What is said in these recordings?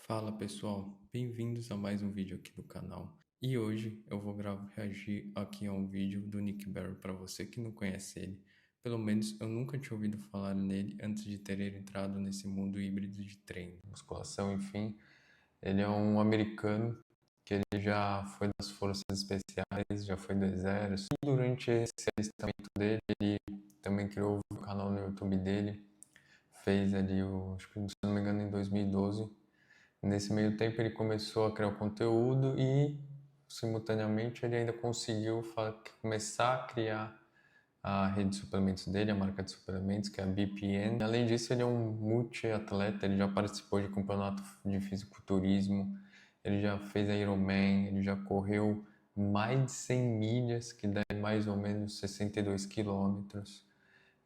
Fala pessoal, bem-vindos a mais um vídeo aqui do canal. E hoje eu vou reagir aqui a um vídeo do Nick Barry para você que não conhece ele. Pelo menos eu nunca tinha ouvido falar nele antes de ter entrado nesse mundo híbrido de treino, musculação, enfim. Ele é um americano que ele já foi das forças especiais, já foi do exército. E durante esse alistamento dele, ele também criou o canal no YouTube dele. Fez ali, acho que se não me engano, em 2012. Nesse meio tempo ele começou a criar o conteúdo e, simultaneamente, ele ainda conseguiu começar a criar a rede de suplementos dele, a marca de suplementos, que é a BPN. Além disso, ele é um multi-atleta, ele já participou de campeonato de fisiculturismo, ele já fez Ironman, ele já correu mais de 100 milhas, que dá mais ou menos 62 quilômetros.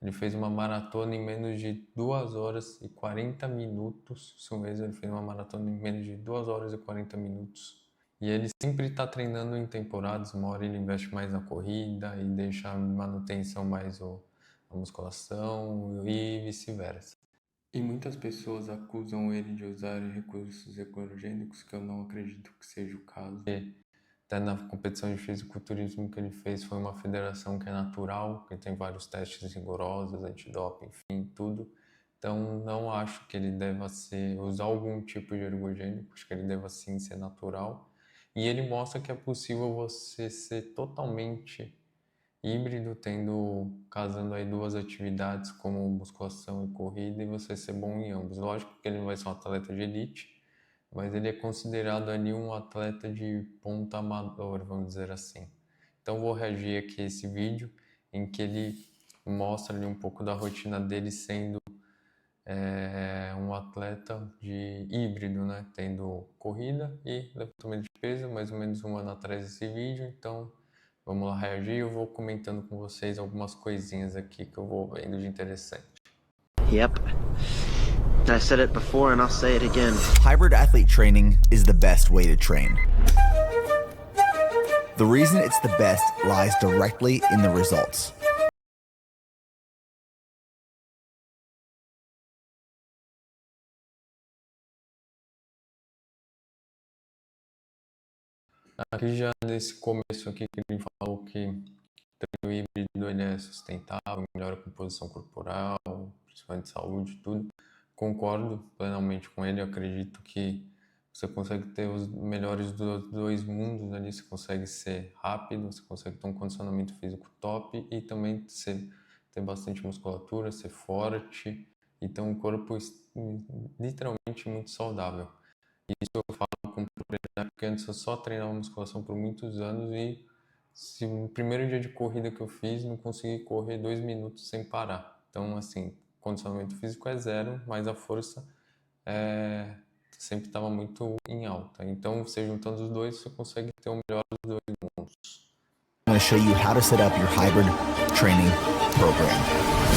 Ele fez uma maratona em menos de 2 horas e 40 minutos. Isso mesmo, ele fez uma maratona em menos de 2 horas e 40 minutos. E ele sempre está treinando em temporadas. Uma hora ele investe mais na corrida e deixa a manutenção mais a musculação e vice-versa. E muitas pessoas acusam ele de usar recursos ecológicos, que eu não acredito que seja o caso. Até na competição de fisiculturismo que ele fez foi uma federação que é natural, que tem vários testes rigorosos, antidoping, enfim, tudo. Então não acho que ele deva usar algum tipo de ergogênico, acho que ele deva sim ser natural. E ele mostra que é possível você ser totalmente híbrido, casando aí duas atividades como musculação e corrida, e você ser bom em ambos. Lógico que ele não vai ser um atleta de elite, mas ele é considerado ali um atleta de ponta amador, vamos dizer assim. Então vou reagir aqui a esse vídeo em que ele mostra ali um pouco da rotina dele sendo um atleta de híbrido, né? Tendo corrida e levantamento de peso, mais ou menos um ano atrás desse vídeo. Então vamos lá reagir, eu vou comentando com vocês algumas coisinhas aqui que eu vou vendo de interessante. Yep. I said it before and I'll say it again. Hybrid athlete training is the best way to train. The reason it's the best lies directly in the results. Aqui já nesse começo aqui que ele falou que o treino híbrido ele é sustentável, melhora a composição corporal, principalmente saúde, tudo. Concordo plenamente com ele, eu acredito que você consegue ter os melhores dos dois mundos ali, você consegue ser rápido, você consegue ter um condicionamento físico top e também ter bastante musculatura, ser forte e ter um corpo literalmente muito saudável. Isso eu falo com propriedade, porque antes eu só treinava musculação por muitos anos e se no primeiro dia de corrida que eu fiz, não consegui correr 2 minutos sem parar. Então, assim, condicionamento físico é zero, mas a força sempre estava muito em alta. Então, você juntando os dois, você consegue ter o melhor dos dois mundos. I'm going to show you how to set up your hybrid training program.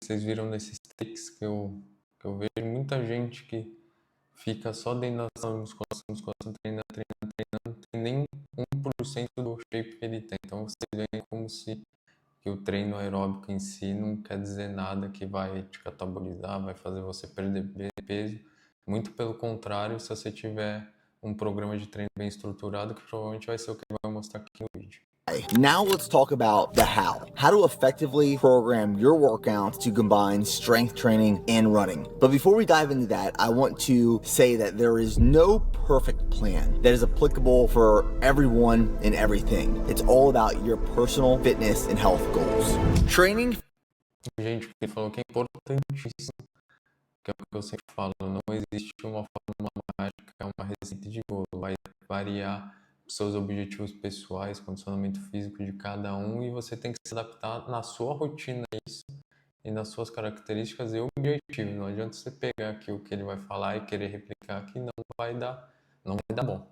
Vocês viram nesses takes que eu vejo muita gente que fica só dentro da sala de musculação, treinando, não tem nem 1% do shape que ele tem. Então você vê como se que o treino aeróbico em si não quer dizer nada que vai te catabolizar, vai fazer você perder peso. Muito pelo contrário, se você tiver um programa de treino bem estruturado, que provavelmente vai ser o que ele vai mostrar aqui no vídeo. Now let's talk about the how. How to effectively program your workouts to combine strength training and running. But before we dive into that, I want to say that there is no perfect plan that is applicable for everyone and everything. It's all about your personal fitness and health goals. Training. Gente, ele falou que é importantíssimo, que é o que eu sempre falo, não existe uma fórmula mágica, é uma receita de bolo, vai variar seus objetivos pessoais, condicionamento físico de cada um, e você tem que se adaptar na sua rotina a isso e nas suas características e objetivos. Não adianta você pegar aqui o que ele vai falar e querer replicar aqui, não vai dar bom.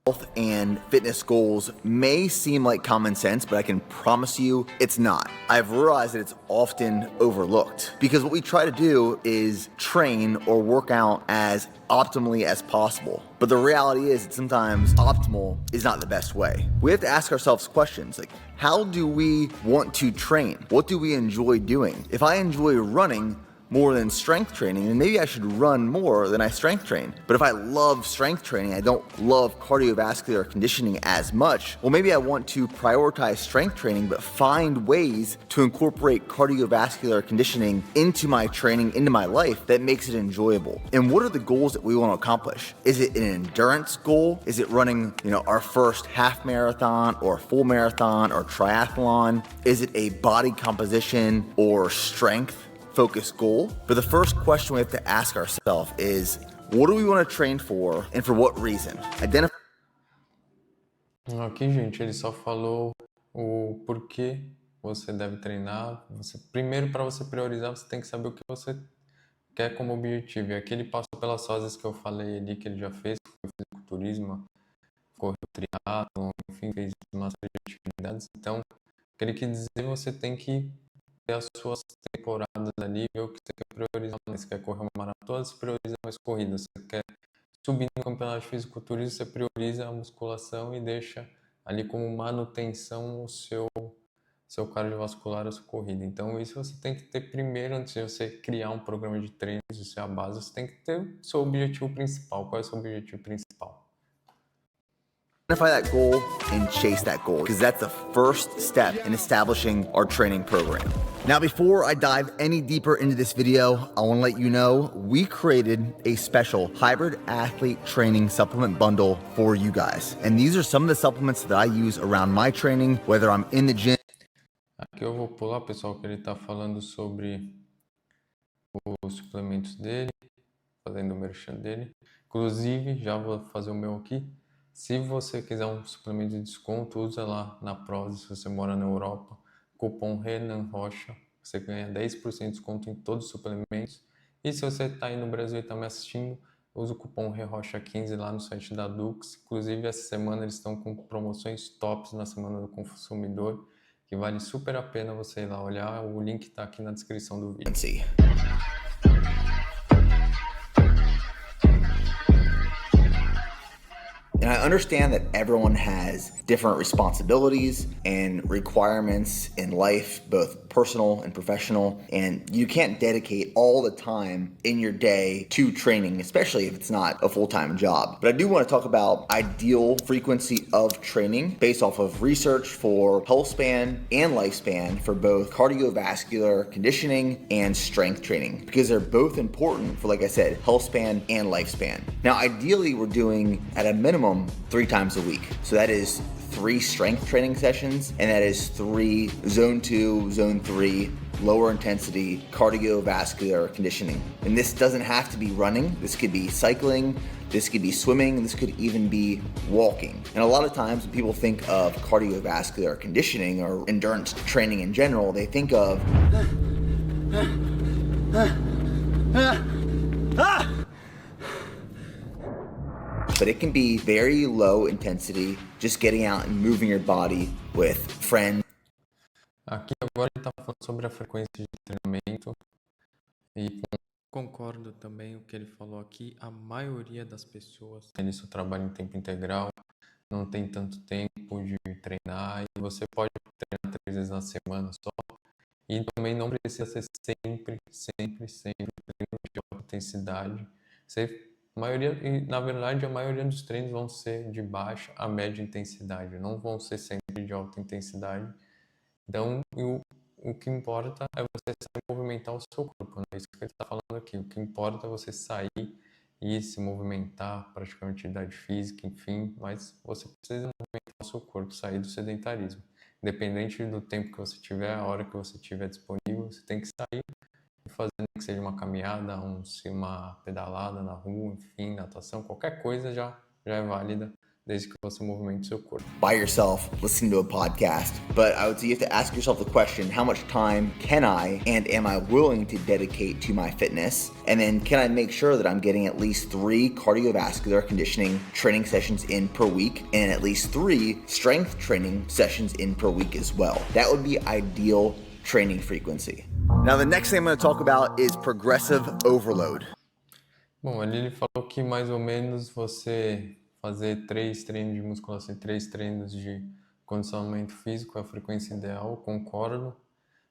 Health and fitness goals may seem like common sense, but I can promise you it's not. I've realized that it's often overlooked because what we try to do is train or work out as optimally as possible. But the reality is that sometimes optimal is not the best way. We have to ask ourselves questions like, how do we want to train? What do we enjoy doing? If I enjoy running more than strength training, then maybe I should run more than I strength train. But if I love strength training, I don't love cardiovascular conditioning as much, well, maybe I want to prioritize strength training, but find ways to incorporate cardiovascular conditioning into my training, into my life that makes it enjoyable. And what are the goals that we want to accomplish? Is it an endurance goal? Is it running, our first half marathon or full marathon or triathlon? Is it a body composition or strength focused goal? But the first question we have to ask ourselves is, what do we want to train for and for what reason? Identify. Aqui, gente, ele só falou o porquê você deve treinar. Primeiro, para você priorizar, você tem que saber o que você quer como objetivo. E aqui ele passou pelas fases que eu falei ali, que ele já fez, que foi fisiculturismo, correu triatlon, enfim, fez uma série de atividades. Então, o que ele quis dizer, você tem que ter as suas temporadas ali, ver o que você quer priorizar. Você quer correr uma maratona, você prioriza mais corridas. Você quer subir no campeonato de fisiculturismo, você prioriza a musculação e deixa ali como manutenção o seu cardiovascular, a sua corrida. Então, isso você tem que ter primeiro, antes de você criar um programa de treinos, isso é a base, você tem que ter o seu objetivo principal. Qual é o seu objetivo principal? Identify that goal and chase that goal, because that's the first step in establishing our training program. Now, before I dive any deeper into this video, I want to let you know we created a special hybrid athlete training supplement bundle for you guys. And these are some of the supplements that I use around my training, whether I'm in the gym. Aqui eu vou pular, pessoal, que ele está falando sobre os suplementos dele, fazendo o merchan dele. Inclusive, já vou fazer o meu aqui. Se você quiser um suplemento de desconto, usa lá na Prozis, se você mora na Europa, cupom Renan Rocha, você ganha 10% de desconto em todos os suplementos. E se você está aí no Brasil e está me assistindo, usa o cupom REROCHA15 lá no site da Dux. Inclusive, essa semana eles estão com promoções tops na Semana do Consumidor, que vale super a pena você ir lá olhar. O link está aqui na descrição do vídeo. And I understand that everyone has different responsibilities and requirements in life, both personal and professional, and you can't dedicate all the time in your day to training, especially if it's not a full-time job. But I do want to talk about ideal frequency of training based off of research for health span and lifespan for both cardiovascular conditioning and strength training, because they're both important for, like I said, health span and lifespan. Now, ideally, we're doing at a minimum 3 times a week. So that is 3 strength training sessions, and that is 3 zone 2, zone 3, lower intensity cardiovascular conditioning. And this doesn't have to be running. This could be cycling, this could be swimming, this could even be walking. And a lot of times when people think of cardiovascular conditioning or endurance training in general, they think of but it can be very low intensity, just getting out and moving your body with friends. Aqui agora ele está falando sobre a frequência de treinamento e concordo também o que ele falou aqui. A maioria das pessoas tem seu trabalho em tempo integral, não tem tanto tempo de treinar e você pode treinar 3 vezes na semana só. E também não precisa ser sempre treino de alta intensidade. Na verdade, a maioria dos treinos vão ser de baixa a média intensidade, não vão ser sempre de alta intensidade. Então, o que importa é você saber movimentar o seu corpo, né? Isso que ele está falando aqui. O que importa é você sair e se movimentar, praticar uma atividade física, enfim, mas você precisa movimentar o seu corpo, sair do sedentarismo. Independente do tempo que você tiver, a hora que você tiver disponível, você tem que sair e fazer, que seja uma caminhada, uma pedalada na rua, enfim, natação, qualquer coisa já é válida desde que você movimente seu corpo. By yourself, listening to a podcast. But I would say you have to ask yourself the question, how much time can I and am I willing to dedicate to my fitness? And then can I make sure that I'm getting at least 3 cardiovascular conditioning training sessions in per week and at least 3 strength training sessions in per week as well? That would be ideal training frequency. Now, the next thing I'm going to talk about is progressive overload. Bom, ali ele falou que mais ou menos você fazer 3 treinos de musculação e 3 treinos de condicionamento físico é a frequência ideal, concordo,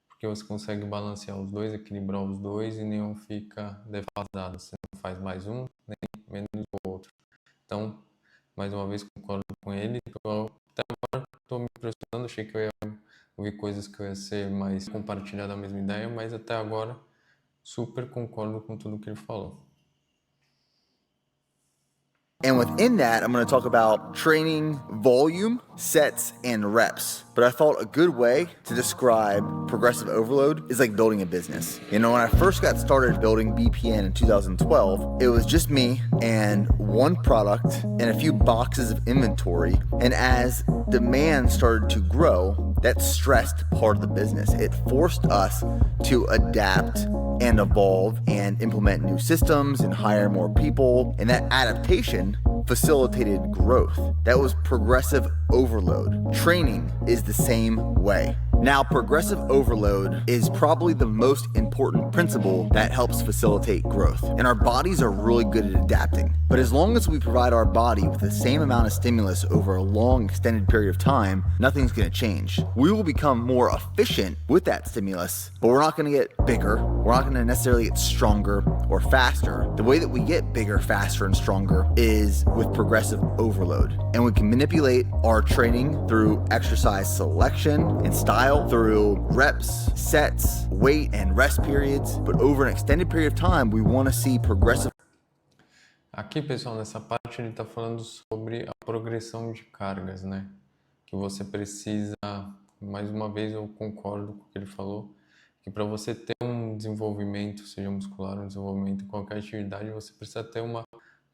porque você consegue balancear os dois, equilibrar os dois e nenhum fica defasado. Você não faz mais um, nem menos o outro. Então, mais uma vez, concordo com ele. Até agora estou me impressionando, achei que eu ia ouvir coisas que eu ia ser mais compartilhar da mesma ideia, mas até agora super concordo com tudo que ele falou. And within that, I'm going to talk about training volume, sets, and reps. But I thought a good way to describe progressive overload is like building a business. You know, when I first got started building BPN in 2012, it was just me and one product and a few boxes of inventory. And as demand started to grow, that stressed part of the business. It forced us to adapt and evolve and implement new systems and hire more people. And that adaptation facilitated growth. That was progressive overload. Training is the same way. Now, progressive overload is probably the most important principle that helps facilitate growth. And our bodies are really good at adapting. But as long as we provide our body with the same amount of stimulus over a long extended period of time, nothing's going to change. We will become more efficient with that stimulus, but we're not going to get bigger. We're not going to necessarily get stronger or faster. The way that we get bigger, faster, and stronger is with progressive overload. And we can manipulate our training through exercise selection and style, through reps, sets, weight, and rest periods. But over an extended period of time, we want to see progressive. Aqui, pessoal, nessa parte ele está falando sobre a progressão de cargas, né? Que você precisa, mais uma vez eu concordo com o que ele falou, que para você ter um desenvolvimento, seja muscular, um desenvolvimento em qualquer atividade, você precisa ter uma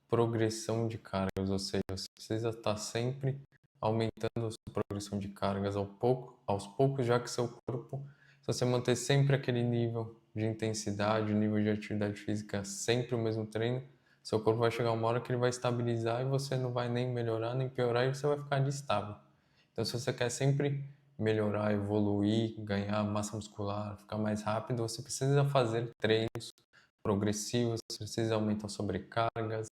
progressão de cargas, ou seja, você precisa estar sempre aumentando a sua progressão de cargas aos poucos, já que seu corpo, se você manter sempre aquele nível de intensidade, nível de atividade física, sempre o mesmo treino, seu corpo vai chegar uma hora que ele vai estabilizar e você não vai nem melhorar, nem piorar e você vai ficar ali estável. Então, se você quer sempre melhorar, evoluir, ganhar massa muscular, ficar mais rápido, você precisa fazer treinos progressivos, você precisa aumentar sobrecargas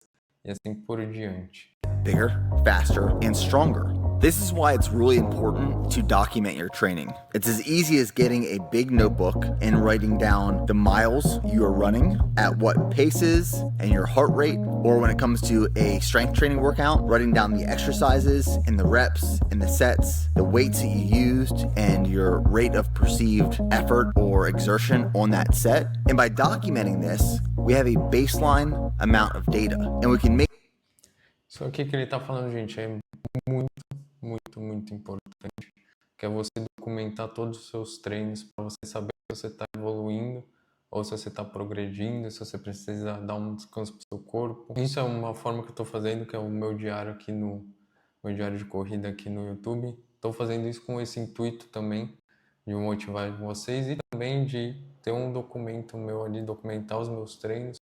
e assim por diante. Bigger, faster, and stronger. This is why it's really important to document your training. It's as easy as getting a big notebook and writing down the miles you are running, at what paces, and your heart rate. Or when it comes to a strength training workout, writing down the exercises and the reps and the sets, the weights that you used, and your rate of perceived effort or exertion on that set. And by documenting this, we have a baseline amount of data, and we can make. Isso aqui que ele está falando, gente, é muito importante, que é você documentar todos os seus treinos para você saber se você está evoluindo ou se você está progredindo, se você precisa dar um descanso para o seu corpo. Isso é uma forma que eu estou fazendo, que é o meu diário aqui meu diário de corrida aqui no YouTube. Estou fazendo isso com esse intuito também de motivar vocês e também de ter um documento meu ali, documentar os meus treinos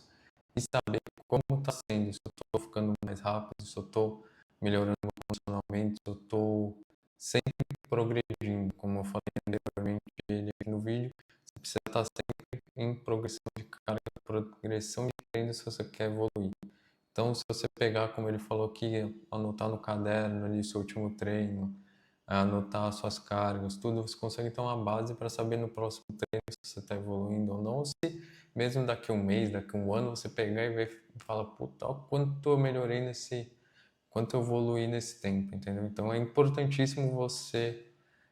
e saber como está sendo, se eu estou ficando mais rápido, se eu estou melhorando meu funcionamento, se eu estou sempre progredindo, como eu falei anteriormente aqui no vídeo, você precisa estar sempre em progressão de carga, progressão de treino se você quer evoluir. Então, se você pegar, como ele falou aqui, anotar no caderno ali o seu último treino, anotar suas cargas, tudo, você consegue ter uma base para saber no próximo treino se você está evoluindo ou não, ou se mesmo daqui a um mês, daqui a um ano, você pegar e ver e fala, puta, ó, quanto eu melhorei quanto eu evoluí nesse tempo, entendeu? Então é importantíssimo você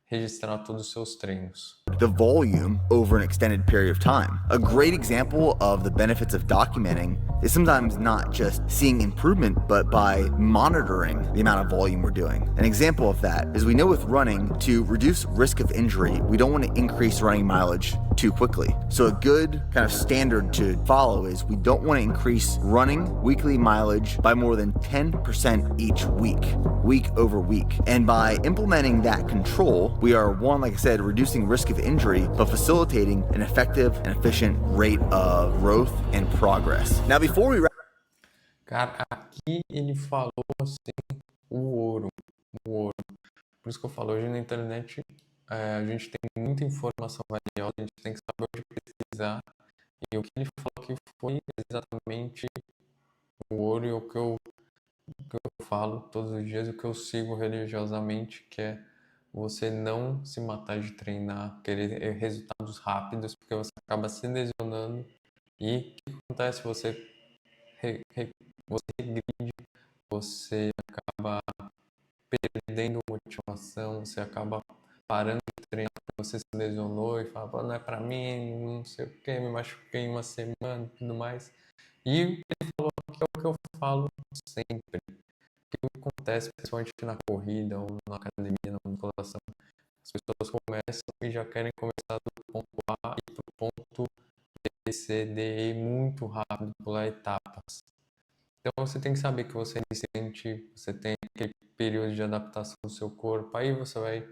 registrar todos os seus treinos. The volume over an extended period of time. A great example of the benefits of documenting is sometimes not just seeing improvement, but by monitoring the amount of volume we're doing. An example of that is we know with running, to reduce risk of injury, we don't want to increase running mileage too quickly. So a good kind of standard to follow is we don't want to increase running weekly mileage by more than 10% each week over week. And by implementing that control, we are, one, like I said, reducing risk of injury, but facilitating an effective and efficient rate of growth and progress. Now, before we wrap. Cara, aqui ele falou assim, o ouro. Por isso que eu falo, hoje na internet a gente tem muita informação valiosa, a gente tem que saber onde pesquisar. E o que ele falou aqui foi exatamente o ouro e o que eu falo todos os dias, o que eu sigo religiosamente, que é você não se matar de treinar, querer resultados rápidos, porque você acaba se lesionando. E o que acontece? Você regride, você acaba perdendo motivação, você acaba parando de treinar porque você se lesionou e fala, não é pra mim, não sei o que, me machuquei em uma semana e tudo mais. E ele falou que é o que eu falo sempre. O que acontece, principalmente na corrida ou na academia, na musculação, as pessoas começam e já querem começar do ponto A e pro ponto B, C, D, E muito rápido, pular etapas. Então você tem que saber que você é iniciante, você tem aquele período de adaptação do seu corpo, aí você vai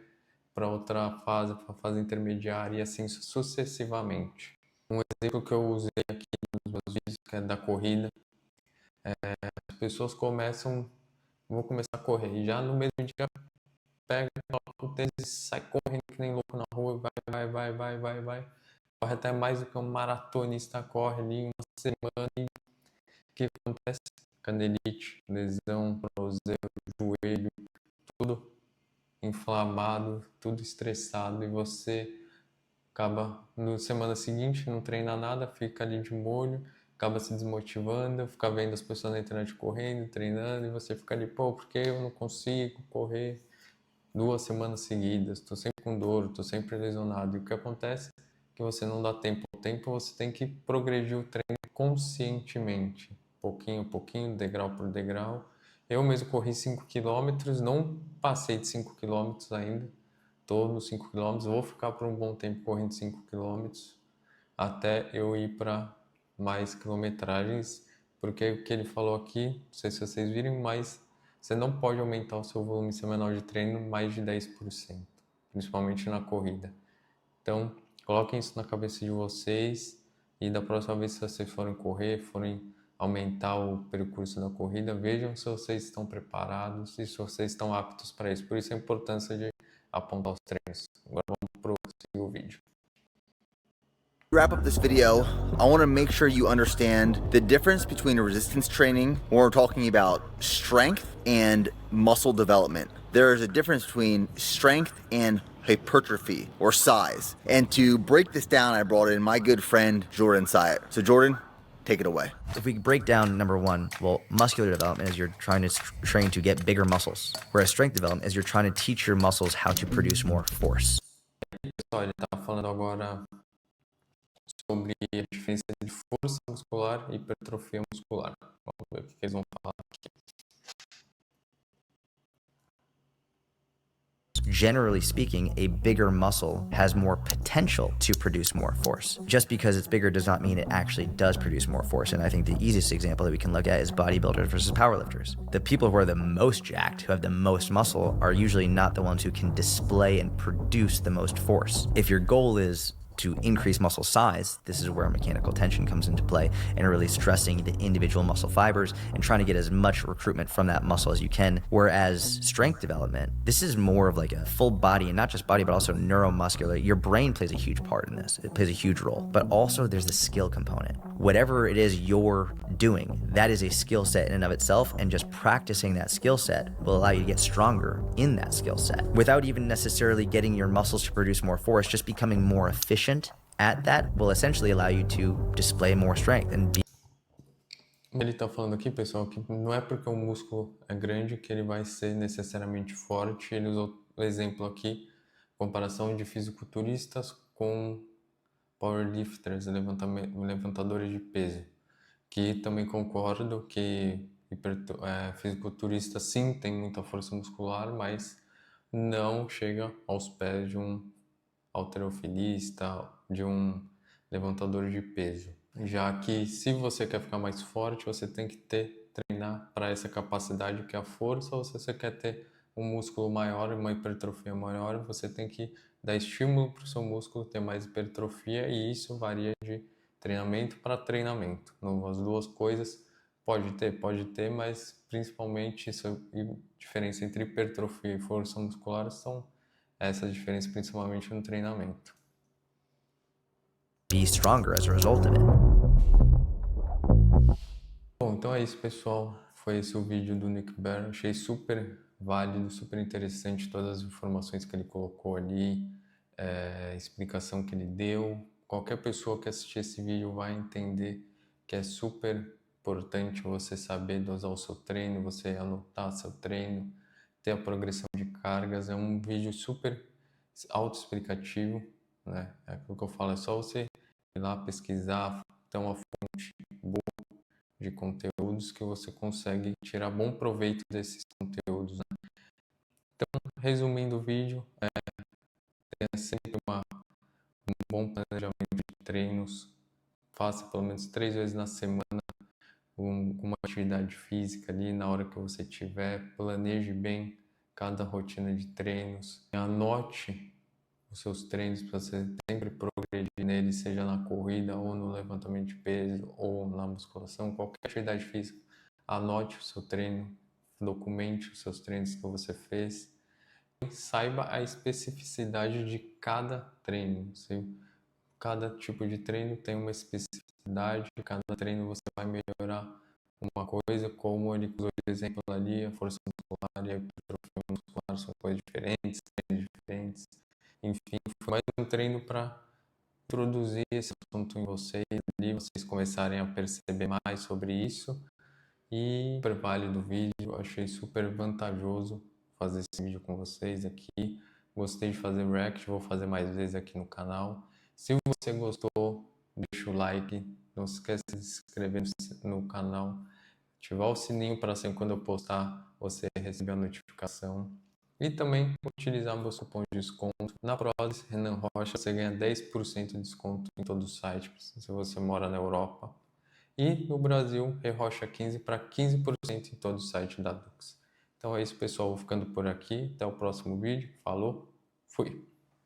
para outra fase, para a fase intermediária e assim sucessivamente. Um exemplo que eu usei aqui nos meus vídeos, que é da corrida, as pessoas vão começar a correr e já no mesmo dia pega o tênis e sai correndo que nem louco na rua, vai. Corre até mais do que um maratonista corre ali uma semana e o que acontece? Canelite, lesão, tornozelo, joelho, tudo inflamado, tudo estressado e você acaba na semana seguinte não treina nada, fica ali de molho, acaba se desmotivando, fica vendo as pessoas na internet correndo, treinando e você fica ali, por que eu não consigo correr 2 semanas seguidas, tô sempre com dor, tô sempre lesionado. E o que acontece é que você não dá tempo ao tempo, você tem que progredir o treino conscientemente, pouquinho a pouquinho, degrau por degrau. Eu mesmo corri 5 km, não passei de 5 km ainda, estou nos 5 km, vou ficar por um bom tempo correndo 5 km, até eu ir para mais quilometragens, porque o que ele falou aqui, não sei se vocês viram, mas você não pode aumentar o seu volume semanal de treino mais de 10%, principalmente na corrida. Então, coloquem isso na cabeça de vocês e da próxima vez que vocês forem correr, forem aumentar o percurso da corrida, vejam se vocês estão preparados e se vocês estão aptos para isso. Por isso a importância de apontar os treinos. Agora vamos para o segundo vídeo. Wrap up this video, I want to make sure you understand the difference between resistance training when we're talking about strength and muscle development. There is a difference between strength and hypertrophy or size. And to break this down, I brought in my good friend Jordan Syatt. So Jordan, take it away. If we break down number one, well, muscular development is you're trying to train to get bigger muscles, whereas strength development is you're trying to teach your muscles how to produce more force. Pessoal, ele está falando agora sobre a diferença de força muscular e hipertrofia muscular. Vamos ver o que eles vão falar aqui. Generally speaking, a bigger muscle has more potential to produce more force. Just because it's bigger does not mean it actually does produce more force. And I think the easiest example that we can look at is bodybuilders versus powerlifters. The people who are the most jacked, who have the most muscle, are usually not the ones who can display and produce the most force. If your goal is to increase muscle size, this is where mechanical tension comes into play and really stressing the individual muscle fibers and trying to get as much recruitment from that muscle as you can. Whereas strength development, this is more of like a full body, and not just body, but also neuromuscular. Your brain plays a huge part in this. It plays a huge role, but also there's the skill component. Whatever it is you're doing, that is a skill set in and of itself, and just practicing that skill set will allow you to get stronger in that skill set without even necessarily getting your muscles to produce more force. Just becoming more efficient at that will essentially allow you to display more strength and be. Ele está falando aqui, pessoal, que não é porque o músculo é grande que ele vai ser necessariamente forte. Ele usou o exemplo aqui, comparação de fisiculturistas com powerlifters, levantadores de peso, que também concordo que fisiculturista sim tem muita força muscular, mas não chega aos pés de um halterofilista, de um levantador de peso. Já que se você quer ficar mais forte, você tem que treinar para essa capacidade que é a força, ou se você quer ter um músculo maior e uma hipertrofia maior, você tem que dar estímulo para o seu músculo ter mais hipertrofia, e isso varia de treinamento para treinamento. As duas coisas pode ter, mas principalmente a diferença entre hipertrofia e força muscular são essa diferença principalmente no treinamento. Be stronger as a result of it. Bom, então é isso, pessoal. Foi esse o vídeo do Nick Bare. Achei super válido, super interessante todas as informações que ele colocou ali, a explicação que ele deu. Qualquer pessoa que assistir esse vídeo vai entender que é super importante você saber dosar o seu treino, você anotar seu treino, ter a progressão de cargas. É um vídeo super autoexplicativo, né? É aquilo que eu falo, é só você ir lá pesquisar, ter uma fonte boa de conteúdos que você consegue tirar bom proveito desses conteúdos, né? Então, resumindo o vídeo, tenha sempre um bom planejamento de treinos, faça pelo menos 3 vezes na semana uma atividade física ali na hora que você tiver, planeje bem cada rotina de treinos, anote os seus treinos para você sempre progredir neles, seja na corrida ou no levantamento de peso ou na musculação, qualquer atividade física, anote o seu treino, documente os seus treinos que você fez, e saiba a especificidade de cada treino. Cada tipo de treino tem uma especificidade, cada treino você vai melhorar uma coisa, como ele usou de exemplo ali, a força muscular e a hipertrofia muscular são coisas diferentes, treinos diferentes. Enfim, foi mais um treino para introduzir esse assunto em vocês ali, vocês começarem a perceber mais sobre isso. E super válido o vídeo, achei super vantajoso fazer esse vídeo com vocês aqui. Gostei de fazer react, vou fazer mais vezes aqui no canal. Se você gostou, deixa o like, não se esqueça de se inscrever no canal, ativar o sininho para sempre quando eu postar você receber a notificação. E também utilizar meu cupom de desconto. Na Prozis, Renan Rocha, você ganha 10% de desconto em todo o site, se você mora na Europa. E no Brasil, Rocha15 para 15% em todo o site da Dux. Então é isso, pessoal. Vou ficando por aqui. Até o próximo vídeo. Falou, fui!